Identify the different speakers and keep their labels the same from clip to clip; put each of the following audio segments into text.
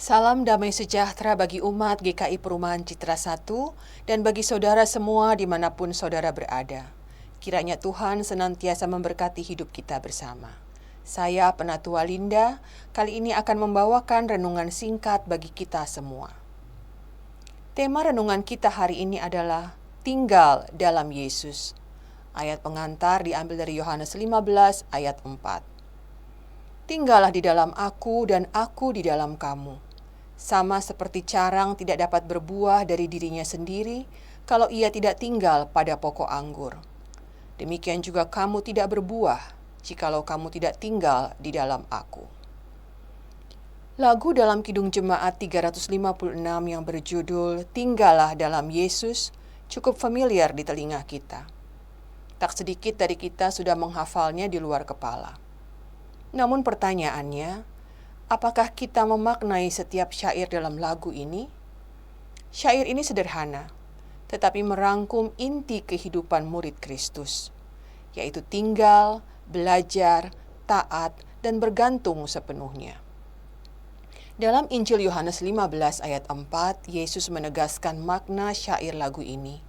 Speaker 1: Salam damai sejahtera bagi umat GKI Perumahan Citra 1 dan bagi saudara semua dimanapun saudara berada. Kiranya Tuhan senantiasa memberkati hidup kita bersama. Saya Penatua Linda, kali ini akan membawakan renungan singkat bagi kita semua. Tema renungan kita hari ini adalah tinggal dalam Yesus. Ayat pengantar diambil dari Yohanes 15 ayat 4. Tinggallah di dalam aku dan aku di dalam kamu. Sama seperti carang tidak dapat berbuah dari dirinya sendiri kalau ia tidak tinggal pada pokok anggur. Demikian juga kamu tidak berbuah jikalau kamu tidak tinggal di dalam aku. Lagu dalam Kidung Jemaat 356 yang berjudul Tinggallah dalam Yesus cukup familiar di telinga kita. Tak sedikit dari kita sudah menghafalnya di luar kepala. Namun pertanyaannya, apakah kita memaknai setiap syair dalam lagu ini? Syair ini sederhana, tetapi merangkum inti kehidupan murid Kristus, yaitu tinggal, belajar, taat, dan bergantung sepenuhnya. Dalam Injil Yohanes 15 ayat 4, Yesus menegaskan makna syair lagu ini.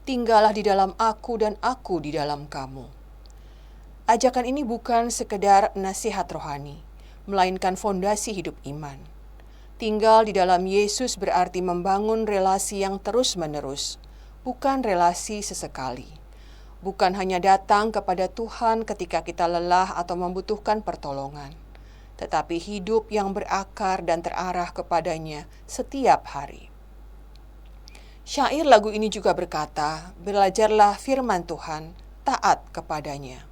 Speaker 1: Tinggallah di dalam aku dan aku di dalam kamu. Ajakan ini bukan sekedar nasihat rohani, melainkan fondasi hidup iman. Tinggal di dalam Yesus berarti membangun relasi yang terus-menerus, bukan relasi sesekali. Bukan hanya datang kepada Tuhan ketika kita lelah atau membutuhkan pertolongan, tetapi hidup yang berakar dan terarah kepadanya setiap hari. Syair lagu ini juga berkata, belajarlah firman Tuhan, taat kepadanya.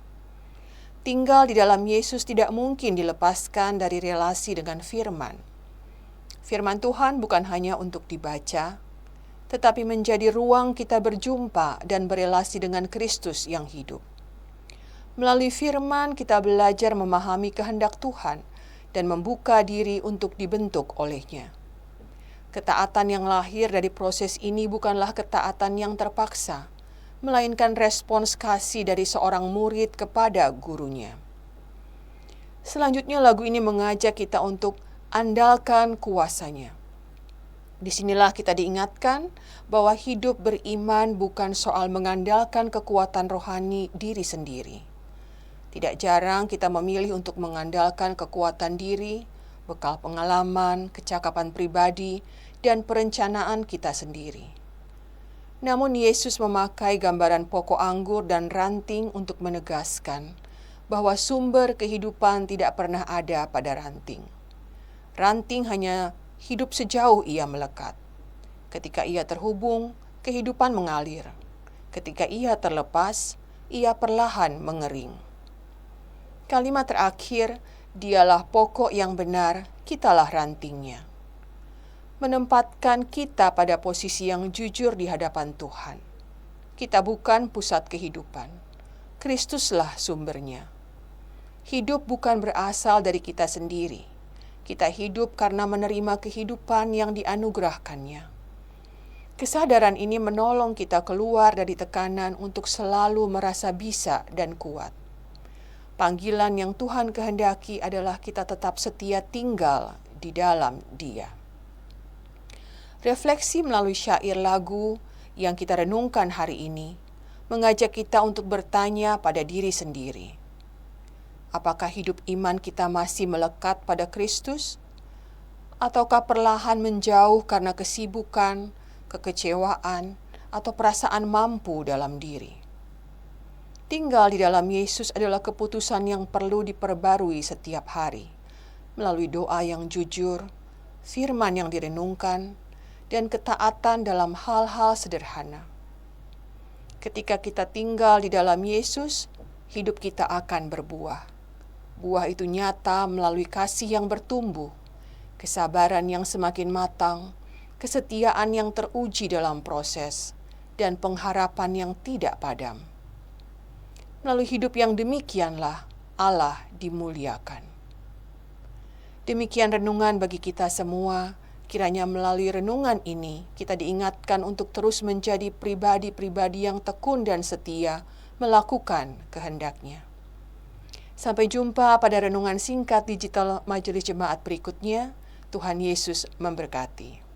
Speaker 1: Tinggal di dalam Yesus tidak mungkin dilepaskan dari relasi dengan firman. Firman Tuhan bukan hanya untuk dibaca, tetapi menjadi ruang kita berjumpa dan berelasi dengan Kristus yang hidup. Melalui firman kita belajar memahami kehendak Tuhan dan membuka diri untuk dibentuk olehnya. Ketaatan yang lahir dari proses ini bukanlah ketaatan yang terpaksa, melainkan respons kasih dari seorang murid kepada gurunya. Selanjutnya lagu ini mengajak kita untuk andalkan kuasanya. Disinilah kita diingatkan bahwa hidup beriman bukan soal mengandalkan kekuatan rohani diri sendiri. Tidak jarang kita memilih untuk mengandalkan kekuatan diri, bekal pengalaman, kecakapan pribadi, dan perencanaan kita sendiri. Namun Yesus memakai gambaran pokok anggur dan ranting untuk menegaskan bahwa sumber kehidupan tidak pernah ada pada ranting. Ranting hanya hidup sejauh ia melekat. Ketika ia terhubung, kehidupan mengalir. Ketika ia terlepas, ia perlahan mengering. Kalimat terakhir, dialah pokok yang benar, kitalah rantingnya. Menempatkan kita pada posisi yang jujur di hadapan Tuhan. Kita bukan pusat kehidupan. Kristuslah sumbernya. Hidup bukan berasal dari kita sendiri. Kita hidup karena menerima kehidupan yang dianugerahkannya. Kesadaran ini menolong kita keluar dari tekanan untuk selalu merasa bisa dan kuat. Panggilan yang Tuhan kehendaki adalah kita tetap setia tinggal di dalam Dia. Refleksi melalui syair lagu yang kita renungkan hari ini mengajak kita untuk bertanya pada diri sendiri. Apakah hidup iman kita masih melekat pada Kristus? Ataukah perlahan menjauh karena kesibukan, kekecewaan, atau perasaan mampu dalam diri? Tinggal di dalam Yesus adalah keputusan yang perlu diperbarui setiap hari, melalui doa yang jujur, firman yang direnungkan, dan ketaatan dalam hal-hal sederhana. Ketika kita tinggal di dalam Yesus, hidup kita akan berbuah. Buah itu nyata melalui kasih yang bertumbuh, kesabaran yang semakin matang, kesetiaan yang teruji dalam proses, dan pengharapan yang tidak padam. Melalui hidup yang demikianlah Allah dimuliakan. Demikian renungan bagi kita semua. Kiranya melalui renungan ini, kita diingatkan untuk terus menjadi pribadi-pribadi yang tekun dan setia melakukan kehendak-Nya. Sampai jumpa pada renungan singkat digital Majelis Jemaat berikutnya. Tuhan Yesus memberkati.